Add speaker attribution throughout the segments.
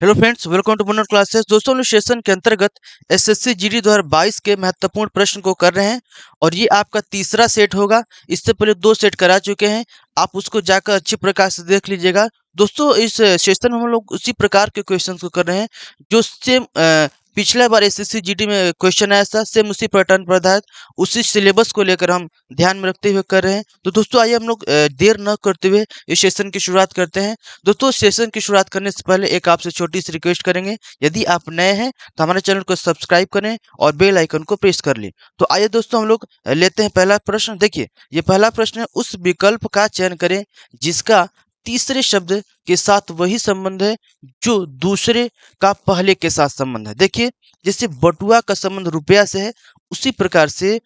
Speaker 1: Hello friends, welcome to बनर classes. दोस्तों, हम लोग सेशन के अंतर्गत एसएससी जीडी 2022 के महत्वपूर्ण प्रश्न को कर रहे हैं और ये आपका तीसरा सेट होगा। इससे पहले 2 सेट करा चुके हैं, आप उसको जाकर अच्छी प्रकार से देख लीजिएगा। दोस्तों, इस सेशन में हम लोग उसी प्रकार के क्वेश्चंस को कर रहे हैं जो सेम पिछला बार एसएससी जीडी में क्वेश्चन आया था, सेम उसी पैटर्न पर आधारित उसी सिलेबस को लेकर हम ध्यान में रखते हुए कर रहे हैं। तो दोस्तों, आइए हम लोग देर न करते हुए इस सेशन की शुरुआत करते हैं। दोस्तों, सेशन की शुरुआत करने से पहले एक आपसे छोटी सी रिक्वेस्ट करेंगे। यदि आप नए हैं तो हमारे चैनल को सब्सक्राइब करें और बेल आइकन को प्रेस कर लें। तो आइए दोस्तों, हम लोग लेते हैं पहला प्रश्न। देखिए, ये पहला प्रश्न है, उस विकल्प का चयन करें जिसका तीसरे शब्द के साथ वही संबंध है जो दूसरे का पहले के साथ संबंध है। देखिए, जैसे बटुआ का संबंध रुपया से है, उसी प्रकार से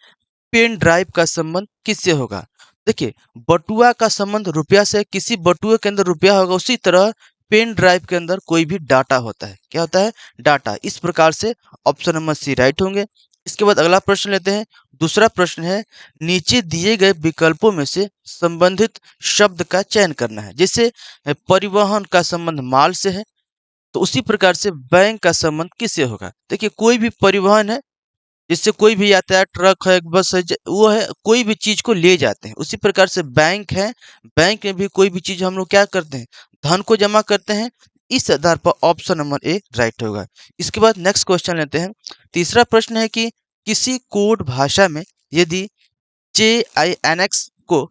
Speaker 1: पेन ड्राइव का संबंध किससे होगा। देखिए, बटुआ का संबंध रुपया से है, किसी बटुए के अंदर रुपया होगा, उसी तरह पेन ड्राइव के अंदर कोई भी डाटा होता है। क्या होता है? डाटा। इस प्रकार से ऑप्शन नंबर सी राइट होंगे। इसके बाद अगला प्रश्न लेते हैं। दूसरा प्रश्न है, नीचे दिए गए विकल्पों में से संबंधित शब्द का चयन करना है। जैसे परिवहन का संबंध माल से है, तो उसी प्रकार से बैंक का संबंध किससे होगा। देखिए, कोई भी परिवहन है, जिससे कोई भी यातायात, ट्रक है, बस है, वो है, कोई भी चीज को ले जाते हैं। उसी प्रकार से बैंक है, बैंक में भी कोई भी चीज हम लोग क्या करते हैं, धन को जमा करते हैं। इस आधार पर ऑप्शन नंबर ए राइट होगा। इसके बाद नेक्स्ट क्वेश्चन लेते हैं। तीसरा प्रश्न है कि किसी कोड भाषा में यदि JINX को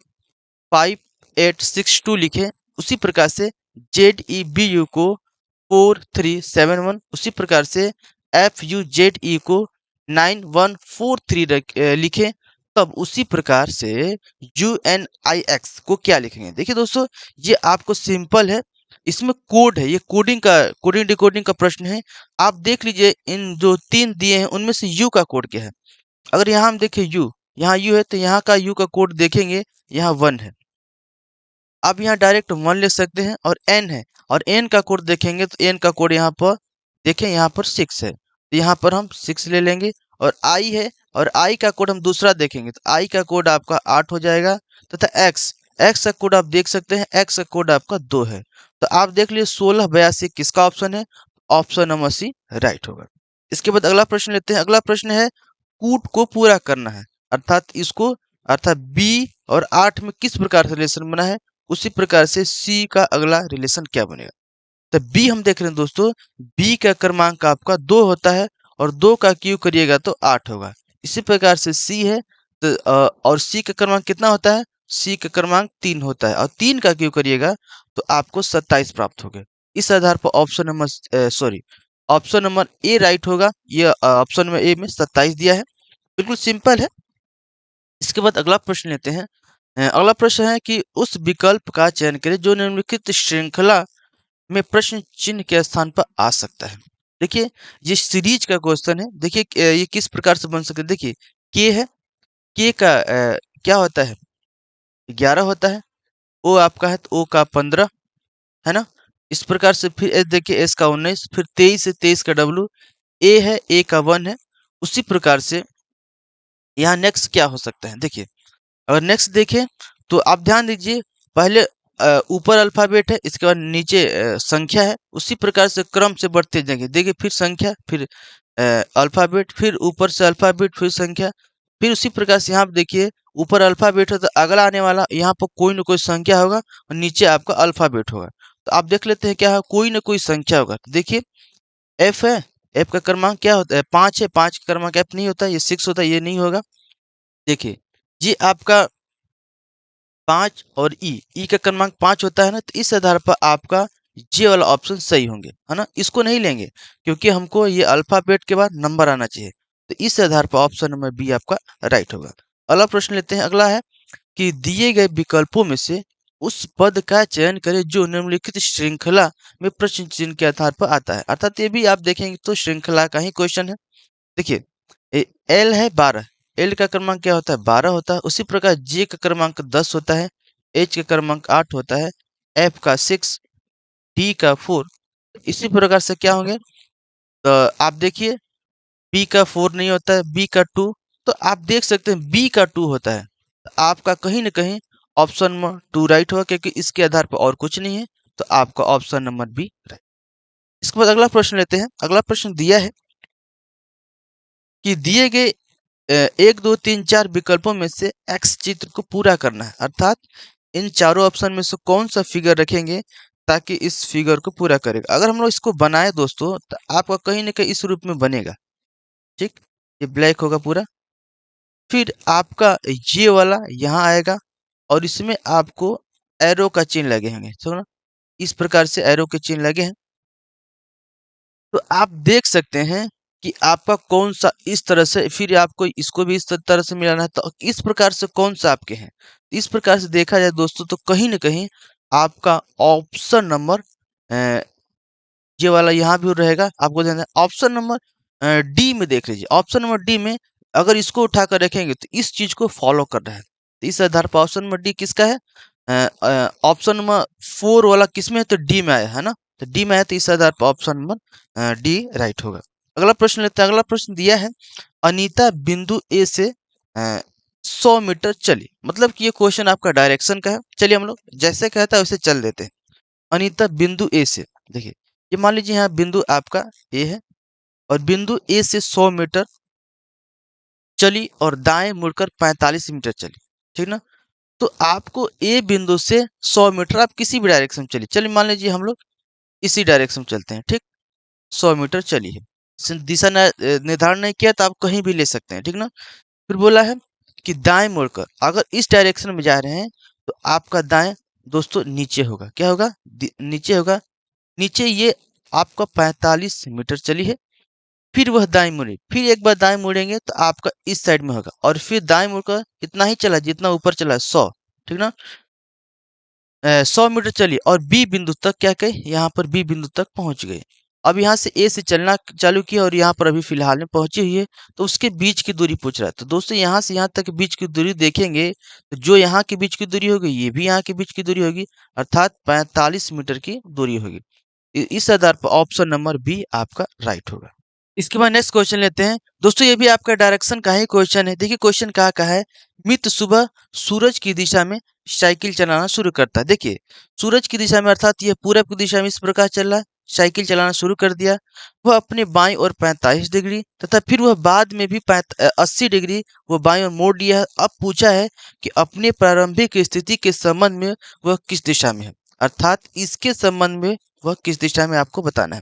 Speaker 1: 5862 लिखे, उसी प्रकार से ZEBU को 4371, उसी प्रकार से FUZE को 9143 लिखें, तब उसी प्रकार से UNIX को क्या लिखेंगे। देखिए दोस्तों, ये आपको सिंपल है, इसमें कोड है, ये कोडिंग डिकोडिंग का प्रश्न है। आप देख लीजिए, इन जो 3 दिए हैं उनमें से यू का कोड क्या है। अगर यहाँ हम देखें यू, यहाँ यू है, तो यहाँ का यू का कोड देखेंगे, यहाँ 1 है। आप यहाँ डायरेक्ट 1 ले सकते हैं। और एन है, और एन का कोड देखेंगे तो एन का कोड यहाँ पर देखें, यहाँ पर 6 है, तो यहाँ पर हम 6 ले लेंगे। और आई है, और आई का कोड हम दूसरा देखेंगे तो आई का कोड आपका 8 हो जाएगा। तथा एक्स, एक्स का कोड आप देख सकते हैं, एक्स का कोड आपका 2 है। तो आप देख लीजिए 1682 किसका ऑप्शन है। ऑप्शन नंबर सी राइट होगा। इसके बाद अगला प्रश्न लेते हैं। अगला प्रश्न है, कूट को पूरा करना है, अर्थात इसको, अर्थात बी और 8 में किस प्रकार से रिलेशन बना है, उसी प्रकार से सी का अगला रिलेशन क्या बनेगा। तो बी हम देख रहे हैं दोस्तों, बी का क्रमांक आपका 2 होता है, और 2 का क्यू करिएगा तो 8 होगा। इसी प्रकार से सी है, तो और सी का क्रमांक कितना होता है, सी का क्रमांक 3 होता है, और 3 का क्यू करिएगा तो आपको 27 प्राप्त होगा। इस आधार पर option number option number A right होगा। ये ऑप्शन नंबर ए में 27 दिया है, बिल्कुल सिंपल है। इसके बाद अगला प्रश्न लेते हैं। अगला प्रश्न है कि उस विकल्प का चयन करें जो निम्नलिखित श्रृंखला में प्रश्न चिन्ह के स्थान पर आ सकता है। देखिए, ये सीरीज का क्वेश्चन है। देखिए, ये किस प्रकार से बन सकता है। देखिए, के है, के का क्या होता है, 11 होता है। ओ आपका है तो ओ का 15 है ना। इस प्रकार से फिर एस, देखिए एस का 19, फिर 23 है, 23 का डब्लू, ए है, ए का 1 है। उसी प्रकार से यहाँ नेक्स्ट क्या हो सकता है। देखिए, अगर नेक्स्ट देखें तो आप ध्यान दीजिए, पहले ऊपर अल्फाबेट है, इसके बाद नीचे संख्या है। उसी प्रकार से क्रम से बढ़ते जाएंगे। देखिए, फिर संख्या, फिर अल्फाबेट, फिर ऊपर से अल्फाबेट, फिर संख्या, फिर उसी प्रकार से यहाँ पे देखिए, ऊपर अल्फाबेट है तो अगला आने वाला यहाँ पर कोई ना कोई संख्या होगा, और नीचे आपका अल्फाबेट होगा। तो आप देख लेते हैं क्या है, कोई ना कोई संख्या होगा। तो देखिए, एफ है, एफ का क्रमांक क्या होता है, 5 है, 5 का क्रमांक एफ नहीं होता, ये 6 होता है, ये नहीं होगा। देखिए, ये आपका 5 और ई का क्रमांक 5 होता है ना, तो इस आधार पर आपका ये वाला ऑप्शन सही होंगे, है ना। इसको नहीं लेंगे क्योंकि हमको ये अल्फाबेट के बाद नंबर आना चाहिए। तो इस आधार पर ऑप्शन नंबर बी आपका राइट होगा। अगला प्रश्न लेते हैं। अगला है कि दिए गए विकल्पों में से उस पद का चयन करें जो निम्नलिखित श्रृंखला में प्रश्न चिन्ह के आधार पर आता है। अर्थात ये भी आप देखेंगे तो श्रृंखला का ही क्वेश्चन है। देखिए, एल है 12, एल का क्रमांक क्या होता है, 12 होता है। उसी प्रकार जे का क्रमांक 10 होता है, एच का क्रमांक 8 होता है, एफ का 6, डी का 4। इसी प्रकार से क्या होंगे, तो आप देखिए, बी का 4 नहीं होता है, बी का 2, तो आप देख सकते हैं बी का 2 होता है। तो आपका कहीं ना कहीं ऑप्शन नंबर 2 राइट होगा, क्योंकि इसके आधार पर और कुछ नहीं है। तो आपका ऑप्शन नंबर बी राइट। इसके बाद अगला प्रश्न लेते हैं। अगला प्रश्न दिया है कि दिए गए 1, 2, 3, 4 विकल्पों में से एक्स चित्र को पूरा करना है। अर्थात इन चारों ऑप्शन में से कौन सा फिगर रखेंगे ताकि इस फिगर को पूरा करेगा। अगर हम लोग इसको बनाए दोस्तों तो आपका कहीं ना कहीं इस रूप में बनेगा। ठीक, ये ब्लैक होगा पूरा, फिर आपका ये वाला यहाँ आएगा और इसमें आपको एरो का चिन्ह लगे होंगे, सुनो, इस प्रकार से एरो के चिन्ह लगे हैं। तो आप देख सकते हैं कि आपका कौन सा इस तरह से, फिर आपको इसको भी इस तरह से मिलाना है, तो इस प्रकार से कौन सा आपके हैं। इस प्रकार से देखा जाए दोस्तों तो कहीं ना कहीं आपका ऑप्शन नंबर ये वाला यहाँ भी रहेगा। आपको ध्यान देना ऑप्शन नंबर डी में देख लीजिए। ऑप्शन नंबर डी में अगर इसको उठाकर रखेंगे तो इस चीज को फॉलो कर रहा है। तो इस आधार पर ऑप्शन नंबर डी किसका है? ऑप्शन नंबर 4 वाला किसमें है? तो डी में आया है ना। तो डी में आया तो इस आधार पर ऑप्शन नंबर डी राइट होगा। अगला प्रश्न लेते हैं। अगला प्रश्न दिया है अनीता बिंदु ए से 100 मीटर चली। मतलब कि ये क्वेश्चन आपका डायरेक्शन का है। चलिए हम लोग जैसे कहता है वैसे चल देते हैं। अनीता बिंदु ए से, देखिए ये मान लीजिए यहाँ बिंदु आपका ए है और बिंदु ए से 100 मीटर चली और दाएं मुड़कर 45 मीटर चली। ठीक ना। तो आपको ए बिंदु से 100 मीटर आप किसी भी डायरेक्शन में चलिए। चलिए मान लीजिए हम लोग इसी डायरेक्शन में चलते हैं। ठीक, 100 मीटर चली है, दिशा निर्धारण नहीं किया तो आप कहीं भी ले सकते हैं। ठीक ना। फिर बोला है कि दाएं मुड़कर अगर इस डायरेक्शन में जा रहे हैं तो आपका दाएं दोस्तों नीचे होगा। क्या होगा? नीचे होगा। नीचे ये आपका 45 मीटर चली है, फिर वह दाएं मुड़ी, फिर एक बार दाएं मुड़ेंगे तो आपका इस साइड में होगा और फिर दाएं मुड़कर इतना ही चला जितना ऊपर चला 100। ठीक ना। 100 मीटर चली और बी बिंदु तक क्या कहे, यहाँ पर बी बिंदु तक पहुंच गए। अब यहाँ से ए से चलना चालू किया और यहाँ पर अभी फिलहाल में पहुंची हुई है, तो उसके बीच की दूरी पूछ रहा है। तो दोस्तों यहाँ से यहाँ तक बीच की दूरी देखेंगे तो जो यहाँ के बीच की दूरी होगी ये भी यहाँ के बीच की दूरी होगी, अर्थात 45 मीटर की दूरी होगी। इस आधार पर ऑप्शन नंबर बी आपका राइट होगा। इसके बाद नेक्स्ट क्वेश्चन लेते हैं दोस्तों। ये भी आपका डायरेक्शन का ही क्वेश्चन है। देखिए क्वेश्चन कहाँ का है, मित्र सुबह सूरज की दिशा में साइकिल चलाना शुरू करता है। देखिए सूरज की दिशा में अर्थात ये पूरब की दिशा में इस प्रकार चल रहा है, साइकिल चलाना शुरू कर दिया। वह अपने बाईं ओर 45 डिग्री तथा फिर वह बाद में भी 80 डिग्री वो बाईं ओर मोड़ लिया है। अब पूछा है कि अपने प्रारंभिक स्थिति के संबंध में वह किस दिशा में है, अर्थात इसके संबंध में वह किस दिशा में आपको बताना है।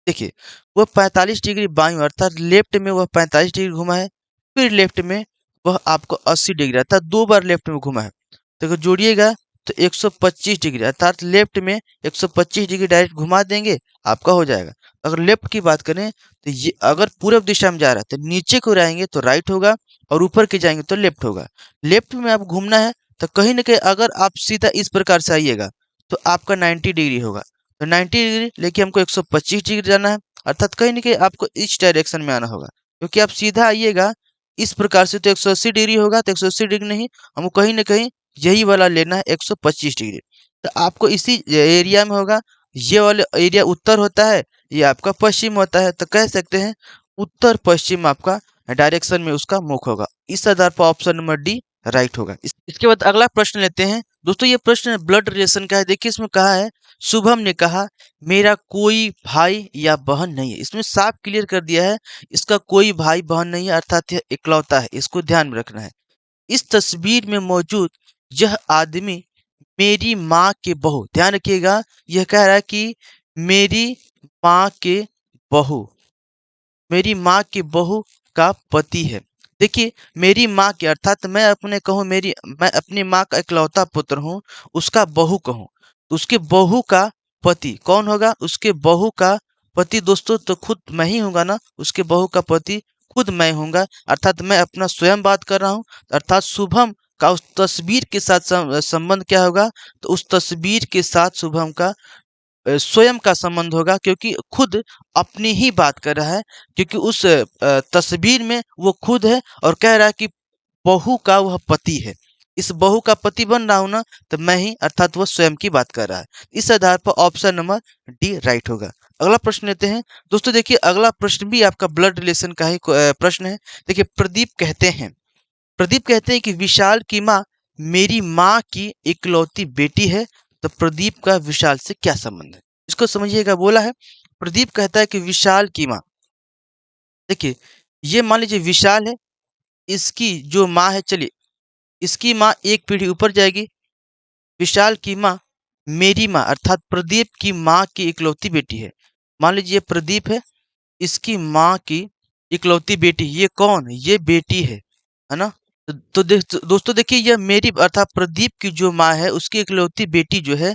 Speaker 1: देखिए वह 45 डिग्री बाईं ओर अर्थात लेफ्ट में वह 45 डिग्री घुमा है, फिर लेफ्ट में वह आपको 80 डिग्री अर्थात 2 बार लेफ्ट में घुमा है। तो अगर जोड़िएगा तो 125 डिग्री अर्थात लेफ्ट में 125 डिग्री डायरेक्ट घुमा देंगे, आपका हो जाएगा। अगर लेफ्ट की बात करें तो ये अगर पूरब दिशा में जा रहा है तो नीचे को जाएंगे तो राइट होगा और ऊपर के जाएंगे तो लेफ्ट होगा। लेफ्ट में आप घूमना है तो कहीं ना कहीं अगर आप सीधा इस प्रकार से आइएगा तो आपका 90 डिग्री होगा। तो 90 डिग्री लेके हमको 125 डिग्री जाना है, अर्थात कहीं ना कहीं आपको इस डायरेक्शन में आना होगा। क्योंकि आप सीधा आइएगा इस प्रकार से तो 180 डिग्री होगा, तो 180 डिग्री नहीं, हमको कहीं ना कहीं यही वाला लेना है 125 डिग्री। तो आपको इसी एरिया में होगा। ये वाला एरिया उत्तर होता है, ये आपका पश्चिम होता है, तो कह सकते हैं उत्तर पश्चिम आपका डायरेक्शन में उसका मुख होगा। इस आधार पर ऑप्शन नंबर डी राइट होगा। इसके बाद अगला प्रश्न लेते हैं दोस्तों। ये प्रश्न ब्लड रिलेशन का है। देखिए इसमें कहा है शुभम ने कहा मेरा कोई भाई या बहन नहीं है। इसमें साफ क्लियर कर दिया है इसका कोई भाई बहन नहीं है, अर्थात यह इकलौता है। इसको ध्यान में रखना है। इस तस्वीर में मौजूद यह आदमी मेरी माँ के बहू, ध्यान रखिएगा, यह कह रहा है कि मेरी माँ के बहू, मेरी माँ की बहू का पति है। देखिए मेरी माँ के अर्थात मैं अपने कहूँ मेरी, मैं अपनी माँ का इकलौता पुत्र हूँ, उसका बहू कहूँ तो उसके बहू का पति कौन होगा? उसके बहू का पति दोस्तों तो खुद मैं ही हूँगा ना। उसके बहू का पति खुद मैं हूँगा, अर्थात मैं अपना स्वयं बात कर रहा हूँ। अर्थात शुभम का उस तस्वीर के साथ संबंध क्या होगा? तो उस तस्वीर के साथ शुभम का स्वयं का संबंध होगा, क्योंकि खुद अपनी ही बात कर रहा है। क्योंकि उस तस्वीर में वो खुद है और कह रहा है कि बहू का वह पति है। इस बहू का पति बन रहा हूं ना, तो मैं ही, अर्थात वो स्वयं की बात कर रहा है। इस आधार पर ऑप्शन नंबर डी राइट होगा। अगला प्रश्न लेते हैं दोस्तों। देखिए अगला प्रश्न भी आपका ब्लड रिलेशन का ही प्रश्न है। देखिए प्रदीप कहते हैं कि विशाल की माँ मेरी माँ की इकलौती बेटी है। तो प्रदीप का विशाल से क्या संबंध है? इसको समझिएगा। बोला है प्रदीप कहता है कि विशाल की माँ, देखिए ये मान लीजिए विशाल है, इसकी जो माँ है, चलिए इसकी माँ एक पीढ़ी ऊपर जाएगी। विशाल की माँ मेरी माँ अर्थात प्रदीप की माँ की इकलौती बेटी है। मान लीजिए प्रदीप है, इसकी माँ की इकलौती बेटी, ये कौन है? ये बेटी है ना? दोस्तों देखिए, यह मेरी अर्थात प्रदीप की जो माँ है उसकी इकलौती बेटी जो है,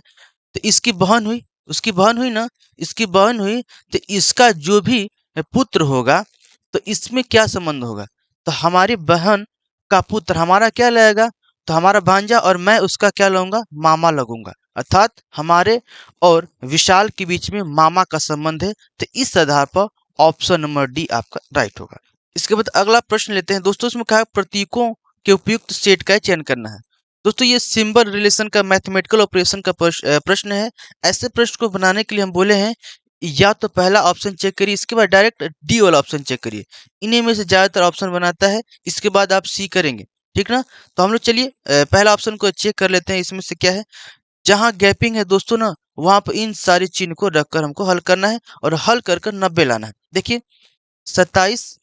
Speaker 1: तो इसकी बहन हुई, उसकी बहन हुई ना, इसकी बहन हुई, तो इसका जो भी पुत्र होगा, तो इसमें क्या संबंध होगा? तो हमारी बहन का पुत्र हमारा क्या लगेगा? तो हमारा भांजा, और मैं उसका क्या लगूंगा? मामा लगूंगा। अर्थात हमारे और विशाल के बीच में मामा का संबंध है। तो इस आधार पर ऑप्शन नंबर डी आपका राइट होगा। इसके बाद अगला प्रश्न लेते हैं दोस्तों। इसमें कहा है प्रतीकों के उपयुक्त सेट का चयन करना है। दोस्तों ये सिंबल रिलेशन का मैथमेटिकल ऑपरेशन का प्रश्न है। ऐसे प्रश्न को बनाने के लिए हम बोले हैं या तो पहला ऑप्शन चेक करिए, इसके बाद डायरेक्ट डी वाला ऑप्शन चेक करिए। इन्हीं में से ज्यादातर ऑप्शन बनाता है, इसके बाद आप सी करेंगे, ठीक ना? तो हम लोग चलिए पहला ऑप्शन को चेक कर लेते हैं। इसमें से क्या है? जहाँ गैपिंग है दोस्तों ना, वहां पर इन सारे चिन्ह को रखकर हमको हल करना है, और हल कर कर 90 लाना है। देखिए 27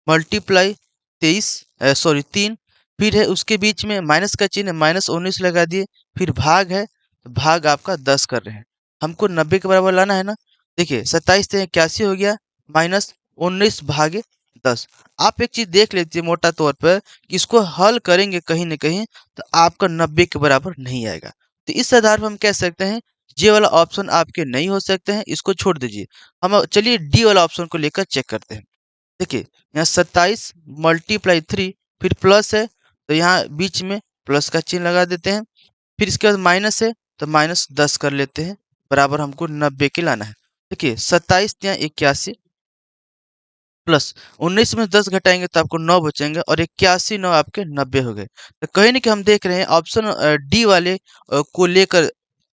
Speaker 1: मल्टीप्लाई 23 सॉरी 3, फिर है उसके बीच में माइनस का चिन्ह, -19 लगा दिए, फिर भाग है, तो भाग आपका 10 कर रहे हैं। हमको 90 के बराबर लाना है ना। देखिए 27 से 81 हो गया, -19 भागे 10। आप एक चीज देख लीजिए मोटा तौर पर कि इसको हल करेंगे कहीं ना कहीं तो आपका 90 के बराबर नहीं आएगा। तो इस आधार पर हम कह सकते हैं ये वाला ऑप्शन आपके नहीं हो सकते हैं, इसको छोड़ दीजिए। हम चलिए डी वाला ऑप्शन को लेकर चेक करते हैं। देखिए यहाँ 27 मल्टीप्लाई 3, फिर प्लस है, तो यहाँ बीच में प्लस का चिन्ह लगा देते हैं। फिर इसके बाद माइनस है, तो -10 कर लेते हैं, बराबर हमको 90 के लाना है। देखिए 27 यहाँ 81 प्लस 19 में 10 घटाएंगे तो आपको 9 बचेंगे, और 81 9 आपके 90 हो गए। तो कहीं ना कहीं हम देख रहे हैं ऑप्शन डी वाले को लेकर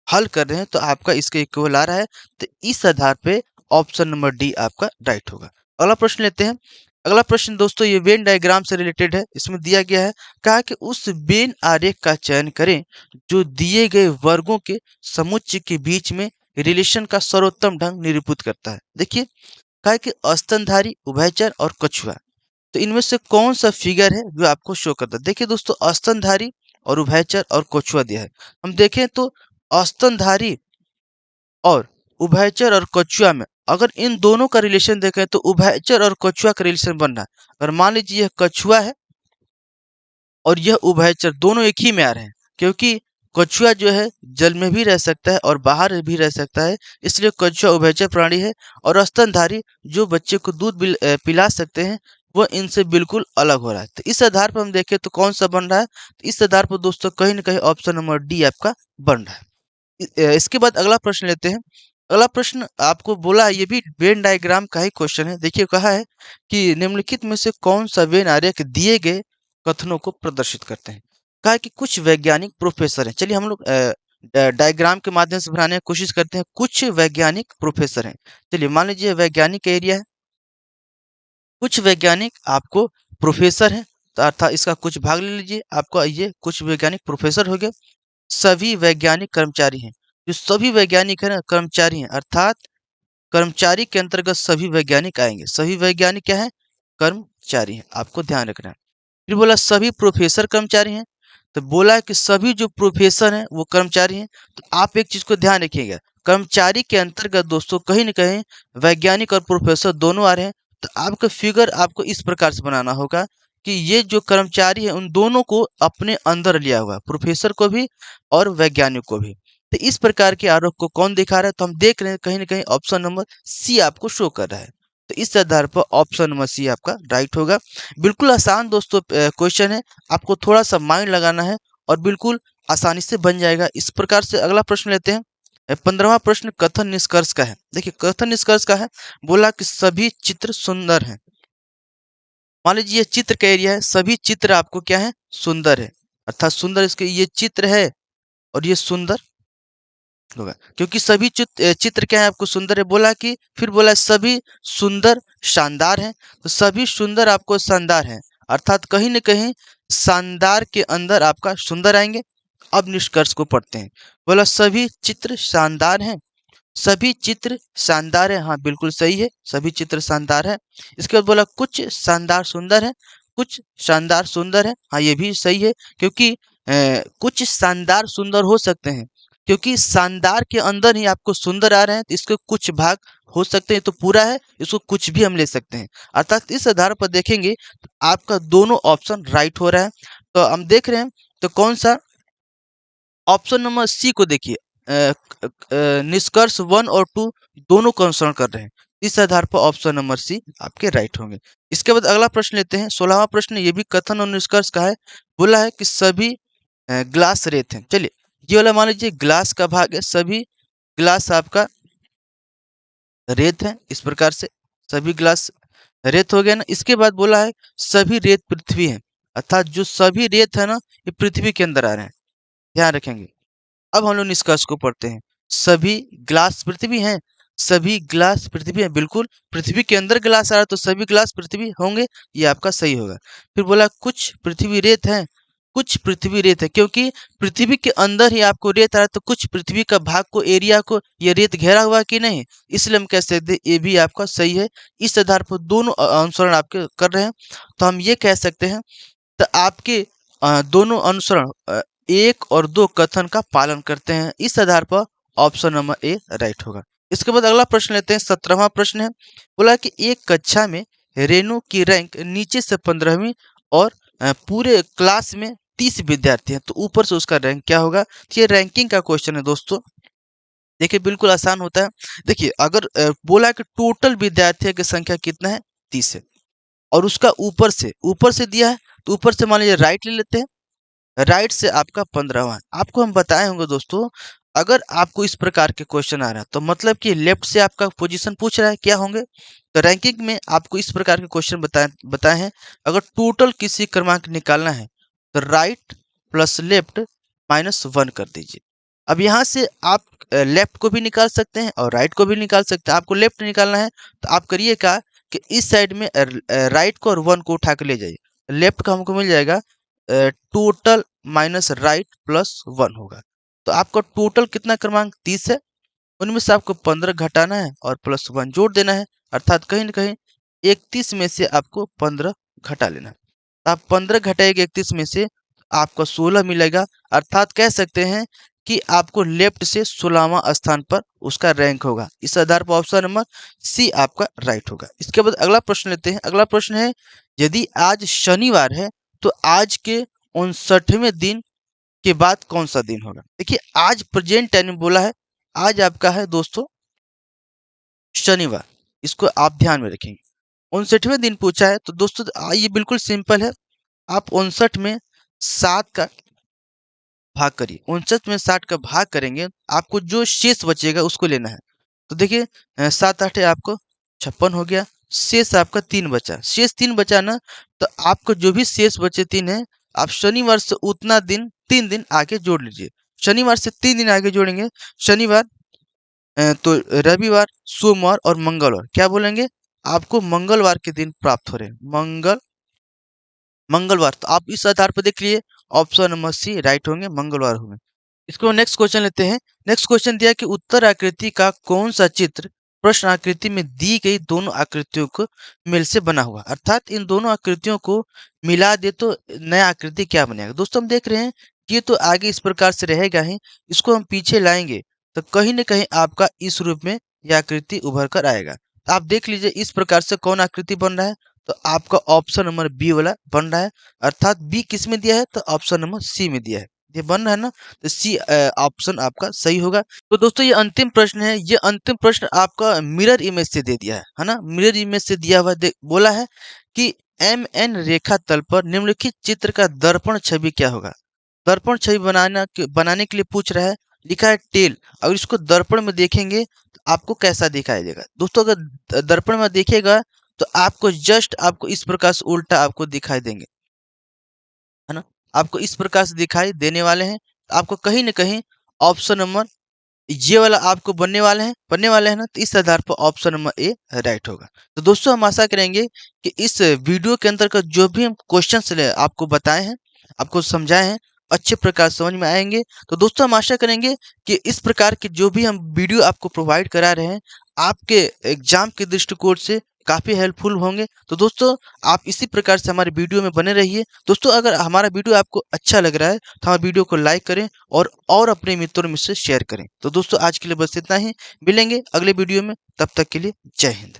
Speaker 1: हल कर रहे हैं, तो आपका इसके इक्वल आ रहा है। तो इस आधार पे ऑप्शन नंबर डी आपका राइट होगा। अगला प्रश्न लेते हैं। अगला प्रश्न दोस्तों ये वेन डायग्राम से रिलेटेड है। इसमें दिया गया है, कहा कि उस वेन आरेख का चयन करें जो दिए गए वर्गों के समुच्चय के बीच में रिलेशन का सर्वोत्तम ढंग निरूपित करता है। देखिए कहा है कि स्तनधारी, उभयचर और कछुआ, तो इनमें से कौन सा फिगर है जो आपको शो करता है? देखिए दोस्तों स्तनधारी और उभयचर और कछुआ दिया है। हम देखें तो स्तनधारी और उभयचर और कछुआ में अगर इन दोनों का रिलेशन देखें तो उभयचर और कछुआ का रिलेशन बन रहा है। अगर मान लीजिए यह कछुआ है और यह उभयचर, दोनों एक ही में आ रहे हैं, क्योंकि कछुआ जो है जल में भी रह सकता है और बाहर भी रह सकता है, इसलिए कछुआ उभयचर प्राणी है। और स्तनधारी जो बच्चे को दूध पिला सकते हैं, वह इनसे बिल्कुल अलग हो रहा है। तो इस आधार पर हम देखें तो कौन सा बन रहा है? तो इस आधार पर दोस्तों कहीं ना कहीं ऑप्शन नंबर डी आपका बन रहा है। इसके बाद अगला प्रश्न लेते हैं। अगला प्रश्न आपको बोला है, ये भी वेन डायग्राम का ही क्वेश्चन है। देखिए कहा है कि निम्नलिखित में से कौन सा वेन आरेख दिए गए कथनों को प्रदर्शित करते हैं? कहा है कि कुछ वैज्ञानिक प्रोफेसर हैं। चलिए हम लोग डायग्राम के माध्यम से बनाने की कोशिश करते हैं। कुछ वैज्ञानिक प्रोफेसर हैं। चलिए मान लीजिए वैज्ञानिक एरिया है, कुछ वैज्ञानिक आपको प्रोफेसर हैं, तो अर्थात इसका कुछ भाग ले लीजिए, आपका ये कुछ वैज्ञानिक प्रोफेसर हो गए। सभी वैज्ञानिक कर्मचारी हैं। जो सभी वैज्ञानिक है ना कर्मचारी हैं, अर्थात कर्मचारी के अंतर्गत सभी वैज्ञानिक आएंगे। सभी वैज्ञानिक क्या है? कर्मचारी हैं, आपको ध्यान रखना है। फिर बोला सभी प्रोफेसर कर्मचारी हैं, तो बोला है कि सभी जो प्रोफेसर हैं वो कर्मचारी हैं। तो आप एक चीज को ध्यान रखिएगा, कर्मचारी के अंतर्गत दोस्तों कहीं ना कहीं वैज्ञानिक और प्रोफेसर दोनों आ रहे हैं। तो आपका फिगर आपको इस प्रकार से बनाना होगा कि ये जो कर्मचारी है उन दोनों को अपने अंदर लिया हुआ, प्रोफेसर को भी और वैज्ञानिक को भी। तो इस प्रकार के आरोप को कौन दिखा रहा है? तो हम देख रहे हैं कहीं ना कहीं ऑप्शन नंबर सी आपको शो कर रहा है। तो इस आधार पर ऑप्शन नंबर सी आपका राइट होगा। बिल्कुल आसान दोस्तों क्वेश्चन है, आपको थोड़ा सा माइंड लगाना है और बिल्कुल आसानी से बन जाएगा। इस प्रकार से अगला प्रश्न लेते हैं। 15वां प्रश्न कथन निष्कर्ष का है। देखिए कथन निष्कर्ष का है, बोला कि सभी चित्र सुंदर हैं। मान लीजिए ये चित्र का एरिया है, सभी चित्र आपको क्या है? सुंदर है। अर्थात सुंदर इसके ये चित्र है और ये सुंदर होगा, क्योंकि सभी चित्र क्या है? आपको सुंदर है बोला कि, फिर बोला सभी सुंदर शानदार हैं। तो सभी सुंदर आपको शानदार हैं, अर्थात कहीं न कहीं शानदार के अंदर आपका सुंदर आएँगे। अब निष्कर्ष को पढ़ते हैं। बोला सभी चित्र शानदार हैं, सभी चित्र शानदार है। हाँ, बिल्कुल सही है, सभी चित्र शानदार है। इसके बाद बोला कुछ शानदार सुंदर है, कुछ शानदार सुंदर है। हाँ, ये भी सही है क्योंकि कुछ शानदार सुंदर हो सकते हैं, क्योंकि शानदार के अंदर ही आपको सुंदर आ रहे हैं, तो इसके कुछ भाग हो सकते हैं, तो पूरा है, इसको कुछ भी हम ले सकते हैं। अर्थात इस आधार पर देखेंगे तो आपका दोनों ऑप्शन राइट हो रहा है। तो हम देख रहे हैं तो कौन सा ऑप्शन नंबर सी को देखिए, निष्कर्ष 1 और 2 दोनों को अनुसरण कर रहे हैं। इस आधार पर ऑप्शन नंबर सी आपके राइट होंगे। इसके बाद अगला प्रश्न लेते हैं, 16वां प्रश्न, ये भी कथन और निष्कर्ष का है। बोला है कि सभी ग्लास रेत हैं। चलिए, ये वाला मान लीजिए ग्लास का भाग है, सभी ग्लास आपका रेत है, इस प्रकार से सभी ग्लास रेत हो गया ना। इसके बाद बोला है सभी रेत पृथ्वी है, अर्थात जो सभी रेत है ना, ये पृथ्वी के अंदर आ रहे हैं, ध्यान रखेंगे। अब हम लोग निष्कर्ष को पढ़ते हैं। सभी ग्लास पृथ्वी हैं, सभी ग्लास पृथ्वी है, बिल्कुल पृथ्वी के अंदर ग्लास आ रहा है तो सभी ग्लास पृथ्वी होंगे, ये आपका सही होगा। फिर बोला कुछ पृथ्वी रेत है, कुछ पृथ्वी रेत है, क्योंकि पृथ्वी के अंदर ही आपको रेत आ रहा है, तो कुछ पृथ्वी का भाग को, एरिया को ये रेत घेरा हुआ है कि नहीं, इसलिए हम कह सकते हैं ये भी आपका सही है। इस आधार पर दोनों अनुसरण आपके कर रहे हैं, तो हम ये कह सकते हैं तो आपके दोनों अनुसरण 1 और 2 कथन का पालन करते हैं। इस आधार पर ऑप्शन नंबर ए राइट होगा। इसके बाद अगला प्रश्न लेते हैं, 17वां प्रश्न है। बोला कि एक कक्षा में रेणु की रैंक नीचे से 15वीं और पूरे क्लास में 30 विद्यार्थी हैं, तो ऊपर से उसका रैंक क्या होगा। तो ये रैंकिंग का क्वेश्चन है दोस्तों। देखिए, बिल्कुल आसान होता है। देखिए, अगर बोला कि टोटल विद्यार्थियों की संख्या कितना है, 30 है, और उसका ऊपर से दिया है, तो ऊपर से मान लीजिए राइट ले लेते हैं, राइट से आपका 15वां है। आपको हम बताए होंगे दोस्तों, अगर आपको इस प्रकार के क्वेश्चन आ रहा है तो मतलब कि लेफ्ट से आपका पोजीशन पूछ रहा है, क्या होंगे। तो रैंकिंग में आपको इस प्रकार के क्वेश्चन बताए बताए हैं। अगर टोटल किसी क्रमांक निकालना है तो राइट प्लस लेफ्ट -1 कर दीजिए। अब यहाँ से आप लेफ्ट को भी निकाल सकते हैं और राइट को भी निकाल सकते हैं। आपको लेफ्ट निकालना है तो आप करिए क्या कि इस साइड में राइट को और 1 को उठा के ले जाइए, लेफ्ट का हमको मिल जाएगा टोटल माइनस राइट प्लस 1 होगा। तो आपका टोटल कितना क्रमांक 30 है, उनमें से आपको 15 घटाना है और प्लस 1 जोड़ देना है, अर्थात कहीं न कहीं 31 में से आपको 15 घटा लेना है। तो आप 15 घटाइएगा 31 में से, आपको 16 मिलेगा, अर्थात कह सकते हैं कि आपको लेफ्ट से 16वां स्थान पर उसका रैंक होगा। इस आधार पर ऑप्शन नंबर सी आपका राइट होगा। इसके बाद अगला प्रश्न लेते हैं। अगला प्रश्न है, यदि आज शनिवार है तो आज के 59वें दिन के बाद कौन सा दिन होगा। देखिए, आज प्रेजेंट टाइम में बोला है, आज आपका है दोस्तों शनिवार, इसको आप ध्यान में रखेंगे। 59वें दिन पूछा है तो दोस्तों ये बिल्कुल सिंपल है। आप 59 में 7 का भाग करिए, 59 में 60 का भाग करेंगे, आपको जो शेष बचेगा उसको लेना है। तो देखिए 7 8 आपको 56 हो गया, शेष आपका 3 बचा, शेष 3 बचा ना, तो आपको जो भी शेष बचे 3 है, आप शनिवार से उतना दिन 3 दिन आगे जोड़ लीजिए। शनिवार से 3 दिन आगे जोड़ेंगे, शनिवार तो रविवार, सोमवार और मंगलवार, क्या बोलेंगे, आपको मंगलवार के दिन प्राप्त हो रहे हैं, मंगलवार। तो आप इस आधार पर देख लिए, ऑप्शन नंबर सी राइट होंगे, मंगलवार होंगे। इसको नेक्स्ट क्वेश्चन लेते हैं। नेक्स्ट क्वेश्चन दिया कि उत्तर आकृति का कौन सा चित्र प्रश्न आकृति में दी गई दोनों आकृतियों को मेल से बना हुआ, अर्थात इन दोनों आकृतियों को मिला दे तो नया आकृति क्या बनेगा। दोस्तों हम देख रहे हैं कि ये तो आगे इस प्रकार से रहेगा ही, इसको हम पीछे लाएंगे तो कहीं न कहीं आपका इस रूप में यह आकृति उभर कर आएगा। आप देख लीजिए इस प्रकार से कौन आकृति बन रहा है, तो आपका ऑप्शन नंबर बी वाला बन रहा है, अर्थात बी किस में दिया है, तो ऑप्शन नंबर सी में दिया है, ये बन रहा है ना, तो सी ऑप्शन आपका सही होगा। तो दोस्तों ये अंतिम प्रश्न है, ये अंतिम प्रश्न आपका मिरर इमेज से दे दिया है ना, मिरर इमेज से दिया हुआ बोला है कि एम एन रेखा तल पर निम्नलिखित चित्र का दर्पण छवि क्या होगा। दर्पण छवि बनाने के लिए पूछ रहा है, लिखा है टेल। अगर इसको दर्पण में देखेंगे तो आपको कैसा दिखाई देगा। दोस्तों अगर दर्पण में देखिएगा तो आपको जस्ट आपको इस प्रकार से उल्टा आपको दिखाई देंगे, है ना, आपको इस प्रकार से दिखाई देने वाले हैं। आपको कहीं न कहीं ऑप्शन नंबर ये वाला आपको बनने वाले हैं ना, तो इस आधार पर ऑप्शन नंबर ए राइट होगा। तो दोस्तों हम आशा करेंगे कि इस वीडियो के अंतर्गत जो भी हम क्वेश्चंस आपको बताए हैं, आपको समझाए हैं, अच्छे प्रकार समझ में आएँगे। तो दोस्तों हम आशा करेंगे कि इस प्रकार के जो भी हम वीडियो आपको प्रोवाइड करा रहे हैं, आपके एग्ज़ाम के दृष्टिकोण से काफ़ी हेल्पफुल होंगे। तो दोस्तों आप इसी प्रकार से हमारे वीडियो में बने रहिए। दोस्तों अगर हमारा वीडियो आपको अच्छा लग रहा है, तो हमारे वीडियो को लाइक करें और अपने मित्रों में से शेयर करें। तो दोस्तों आज के लिए बस इतना ही। मिलेंगे अगले वीडियो में, तब तक के लिए जय हिंद।